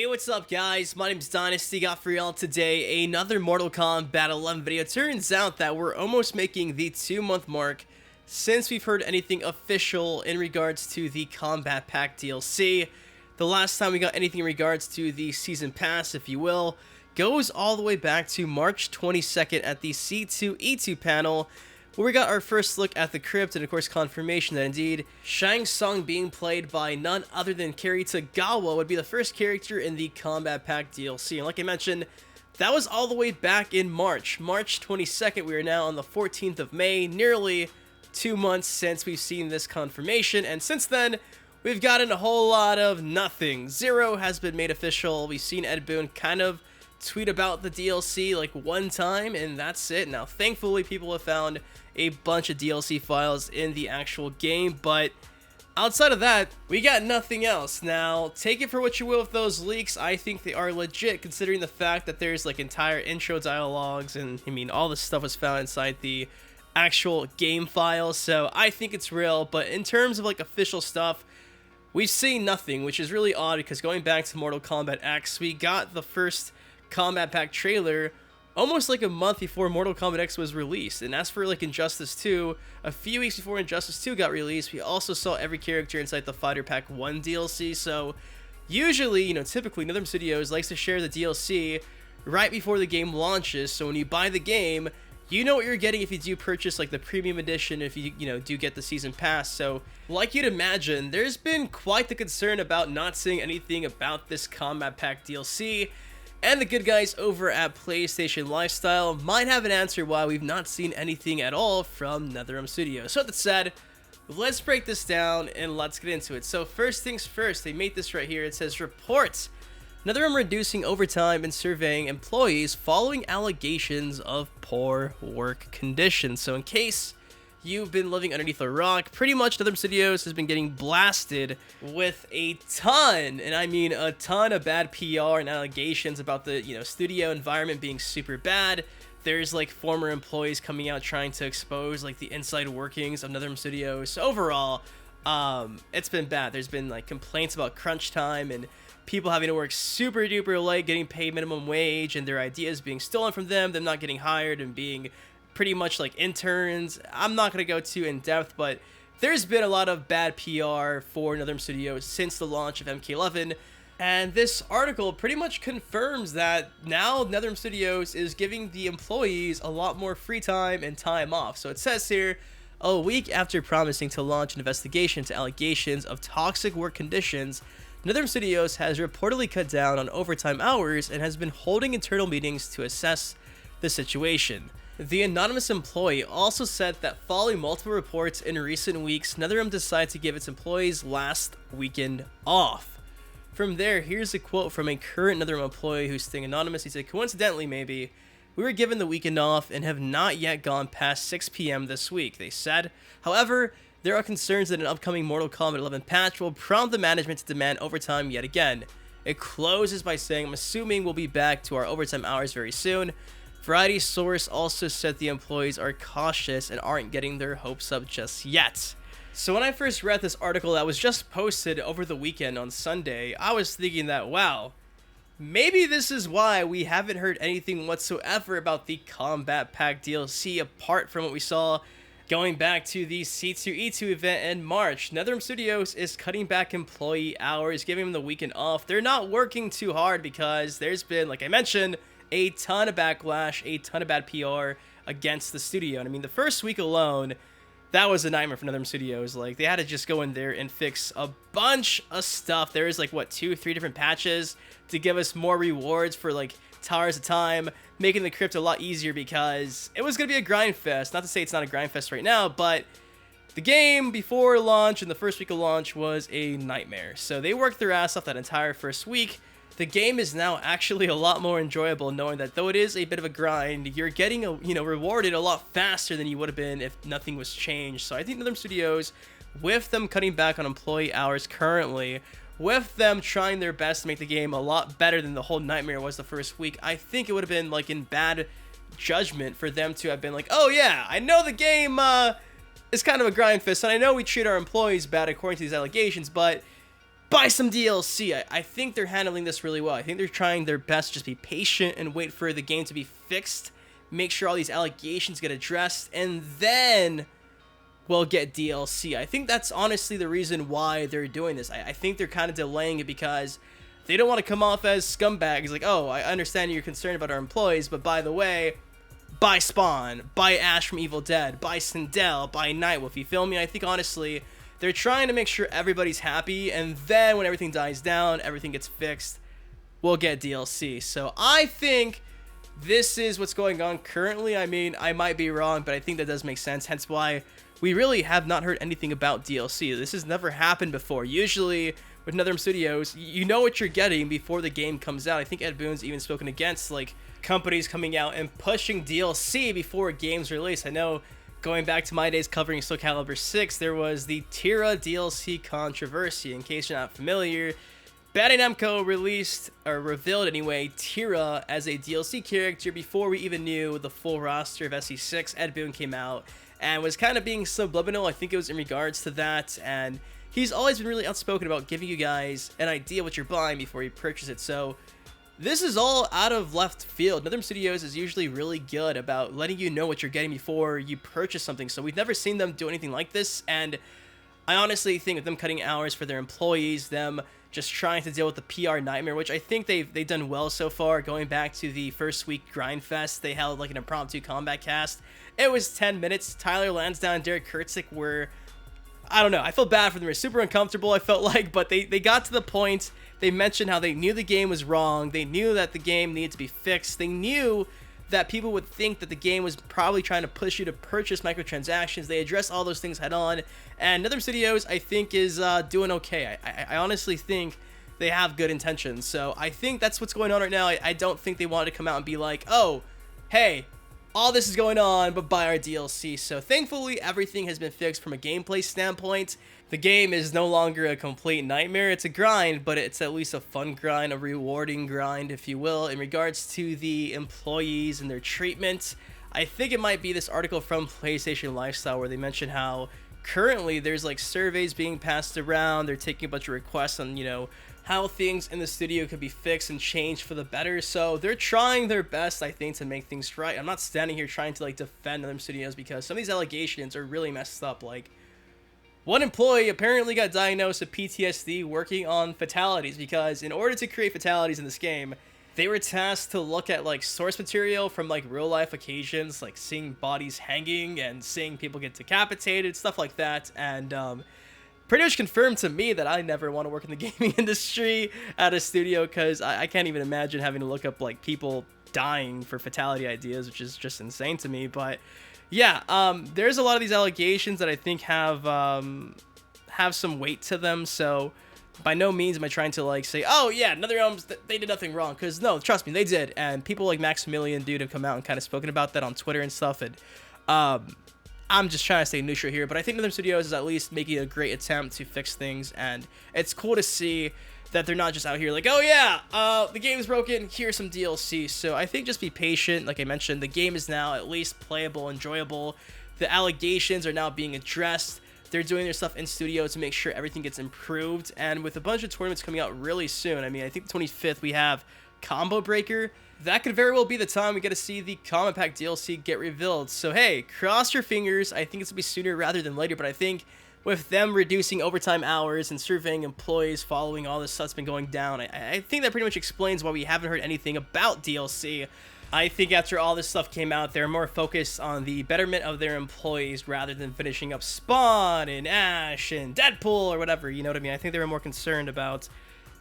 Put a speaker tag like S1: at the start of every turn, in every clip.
S1: What's up guys? My name's Dynasty. Got for y'all today another Mortal Kombat 11 video. Turns out that we're almost making the 2-month mark since we've heard anything official in regards to the Combat Pack DLC. The last time we got anything in regards to the Season Pass, if you will, goes all the way back to March 22nd at the C2E2 panel, where we got our first look at the crypt and of course confirmation that indeed Shang Tsung, being played by none other than Cary Tagawa, would be the first character in the Combat Pack DLC. And like I mentioned, that was all the way back in March 22nd. We are now on the 14th of May, nearly 2 months since we've seen this confirmation, and since then we've gotten a whole lot of nothing. Zero has been made official. We've seen Ed Boon kind of tweet about the DLC like one time, and that's it. Now thankfully people have found a bunch of DLC files in the actual game, but outside of that, we got nothing else. Now, take it for what you will with those leaks. I think they are legit, considering the fact that there's like entire intro dialogues, and I mean, all this stuff was found inside the actual game files, so I think it's real. But in terms of like official stuff, we've seen nothing, which is really odd, because going back to Mortal Kombat X, we got the first Combat Pack trailer almost like a month before Mortal Kombat X was released. And as for like Injustice 2, a few weeks before Injustice 2 got released, we also saw every character inside the Fighter Pack 1 DLC. So usually, typically NetherRealm Studios likes to share the DLC right before the game launches. So when you buy the game, you know what you're getting if you do purchase like the premium edition, if you do get the season pass. So like you'd imagine, there's been quite the concern about not seeing anything about this Combat Pack DLC. And the good guys over at PlayStation Lifestyle might have an answer why we've not seen anything at all from NetherRealm Studios. So with that said, let's break this down and let's get into it. So first things first, they made this right here. It says, reports NetherRealm reducing overtime and surveying employees following allegations of poor work conditions. So in case you've been living underneath a rock, pretty much NetherRealm Studios has been getting blasted with a ton, and I mean a ton, of bad PR and allegations about the studio environment being super bad. There's like former employees coming out trying to expose like the inside workings of NetherRealm Studios. So overall, it's been bad. There's been like complaints about crunch time and people having to work super duper late, getting paid minimum wage, and their ideas being stolen from them not getting hired and being pretty much like interns. I'm not going to go too in depth, but there's been a lot of bad PR for NetherRealm Studios since the launch of MK11, and this article pretty much confirms that now NetherRealm Studios is giving the employees a lot more free time and time off. So it says here, a week after promising to launch an investigation into allegations of toxic work conditions, NetherRealm Studios has reportedly cut down on overtime hours and has been holding internal meetings to assess the situation. The anonymous employee also said that following multiple reports in recent weeks, NetherRealm decided to give its employees last weekend off. From there, here's a quote from a current NetherRealm employee who's staying anonymous. He said, coincidentally maybe, we were given the weekend off and have not yet gone past 6 p.m. this week, they said. However, there are concerns that an upcoming Mortal Kombat 11 patch will prompt the management to demand overtime yet again. It closes by saying, I'm assuming we'll be back to our overtime hours very soon. Variety source also said the employees are cautious and aren't getting their hopes up just yet. So when I first read this article that was just posted over the weekend on Sunday, I was thinking that, wow, maybe this is why we haven't heard anything whatsoever about the Combat Pack DLC apart from what we saw going back to the C2E2 event in March. NetherRealm Studios is cutting back employee hours, giving them the weekend off. They're not working too hard because there's been, like I mentioned, a ton of backlash, a ton of bad PR against the studio. And I mean, the first week alone, that was a nightmare for NetherRealm Studios. Like, they had to just go in there and fix a bunch of stuff. There is like, what, 2-3 different patches to give us more rewards for like towers of time, making the crypt a lot easier because it was going to be a grind fest. Not to say it's not a grind fest right now, but the game before launch and the first week of launch was a nightmare. So they worked their ass off that entire first week. The game is now actually a lot more enjoyable, knowing that though it is a bit of a grind, you're getting rewarded a lot faster than you would have been if nothing was changed. So I think NetherRealm Studios, with them cutting back on employee hours currently, with them trying their best to make the game a lot better than the whole nightmare was the first week, I think it would have been like in bad judgment for them to have been like, oh yeah, I know the game is kind of a grind fest, and I know we treat our employees bad according to these allegations, but buy some DLC. I think they're handling this really well. I think they're trying their best to just be patient and wait for the game to be fixed, make sure all these allegations get addressed, and then we'll get DLC. I think that's honestly the reason why they're doing this. I think they're kind of delaying it because they don't want to come off as scumbags. Like, oh, I understand you're concerned about our employees, but by the way, buy Spawn, buy Ash from Evil Dead, buy Sindel, buy Nightwolf. You feel me? I think honestly, they're trying to make sure everybody's happy, and then when everything dies down, everything gets fixed, we'll get DLC. So I think this is what's going on currently. I mean, I might be wrong, but I think that does make sense, hence why we really have not heard anything about DLC. This has never happened before. Usually, with NetherRealm Studios, you know what you're getting before the game comes out. I think Ed Boon's even spoken against, like, companies coming out and pushing DLC before a game's released. I know, going back to my days covering Soul Calibur 6, there was the Tira DLC controversy. In case you're not familiar, Bandai Namco released, or revealed anyway, Tira as a DLC character before we even knew the full roster of SC6. Ed Boon came out and was kind of being subliminal. I think it was in regards to that, and he's always been really outspoken about giving you guys an idea what you're buying before you purchase it. So this is all out of left field. NetherRealm Studios is usually really good about letting you know what you're getting before you purchase something. So we've never seen them do anything like this. And I honestly think of them cutting hours for their employees, them just trying to deal with the PR nightmare, which I think they've done well so far. Going back to the first week Grind Fest, they held like an impromptu combat cast. It was 10 minutes. Tyler Lansdowne and Derek Kurtzik were, I don't know, I felt bad for them. They were super uncomfortable, I felt like, but they got to the point. They mentioned how they knew the game was wrong. They knew that the game needed to be fixed. They knew that people would think that the game was probably trying to push you to purchase microtransactions. They addressed all those things head on. And NetherRealm Studios, I think, is doing okay. I honestly think they have good intentions. So I think that's what's going on right now. I don't think they want to come out and be like, oh, hey, all this is going on, but buy our DLC. So thankfully, everything has been fixed from a gameplay standpoint. The game is no longer a complete nightmare. It's a grind, but it's at least a fun grind, a rewarding grind, if you will. In regards to the employees and their treatment, I think it might be this article from PlayStation Lifestyle where they mention how currently there's like surveys being passed around. They're taking a bunch of requests on, you know, how things in the studio could be fixed and changed for the better. So they're trying their best, I think, to make things right. I'm not standing here trying to like defend other studios because some of these allegations are really messed up. Like, one employee apparently got diagnosed with PTSD working on fatalities because in order to create fatalities in this game, they were tasked to look at like source material from like real life occasions, like seeing bodies hanging and seeing people get decapitated, stuff like that. And pretty much confirmed to me that I never want to work in the gaming industry at a studio because I can't even imagine having to look up like people dying for fatality ideas, which is just insane to me. But yeah, there's a lot of these allegations that I think have some weight to them. So by no means am I trying to like say, oh yeah, NetherRealm, they did nothing wrong, because no, trust me, they did. And people like Maximilian Dude have come out and kind of spoken about that on Twitter and stuff. And I'm just trying to stay neutral here, but I think NetherRealm Studios is at least making a great attempt to fix things, and it's cool to see that they're not just out here like, oh yeah, the game is broken, here's some DLC. So I think just be patient. Like I mentioned, the game is now at least playable, enjoyable. The allegations are now being addressed. They're doing their stuff in studio to make sure everything gets improved, and with a bunch of tournaments coming out really soon, I mean, I think the 25th we have Combo Breaker. That could very well be the time we get to see the Combat Pack DLC get revealed. So hey, cross your fingers. I think it's going to be sooner rather than later, but I think with them reducing overtime hours and surveying employees following all this stuff's been going down, I think that pretty much explains why we haven't heard anything about DLC. I think after all this stuff came out, they're more focused on the betterment of their employees rather than finishing up Spawn and Ash and Deadpool or whatever, you know what I mean? I think they were more concerned about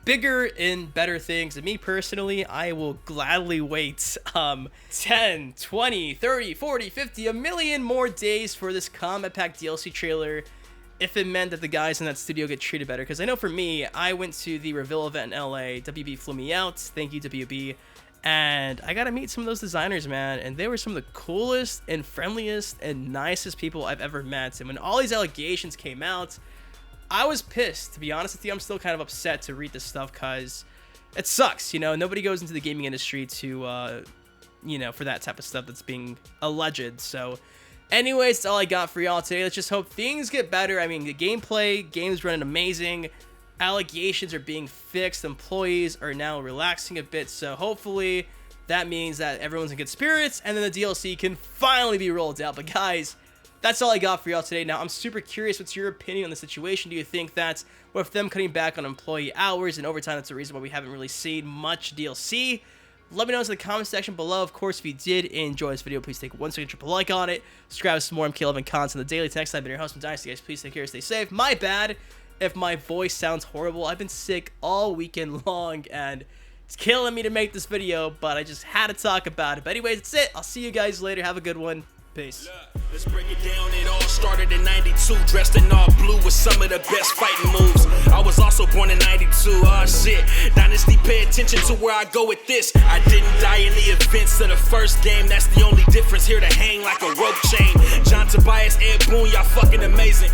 S1: bigger and better things. And me personally, I will gladly wait 10, 20, 30, 40, 50, a million more days for this Combat Pack DLC trailer if it meant that the guys in that studio get treated better. Because I know for me, I went to the reveal event in LA. WB flew me out. Thank you, WB. And I got to meet some of those designers, man. And they were some of the coolest and friendliest and nicest people I've ever met. And when all these allegations came out, I was pissed, to be honest with you. I'm still kind of upset to read this stuff because it sucks, you know. Nobody goes into the gaming industry to, you know, for that type of stuff that's being alleged. So anyways, that's all I got for y'all today. Let's just hope things get better. I mean, the game's running amazing. allegations are being fixed. Employees are now relaxing a bit, so hopefully that means that everyone's in good spirits, and then the DLC can finally be rolled out. But guys, that's all I got for y'all today. Now, I'm super curious, what's your opinion on the situation? Do you think that with them cutting back on employee hours and overtime, that's the reason why we haven't really seen much DLC? Let me know in the comment section below. Of course, if you did enjoy this video, please take 1 second, drop a like on it. Subscribe to some more MK11 content on the daily. Next time, I've been your host from Dynasty, guys. Please take care, stay safe. My bad if my voice sounds horrible. I've been sick all weekend long, and it's killing me to make this video, but I just had to talk about it. But anyways, that's it. I'll see you guys later. Have a good one. Peace.
S2: Let's break it down. It all started in 92, dressed in all blue with some of the best fighting moves. I was also born in 92. Oh shit. Dynasty, pay attention to where I go with this. I didn't die in the events of the first game. That's the only difference. Here to hang like a rope chain. John Tobias, Ed Boon, y'all fucking amazing.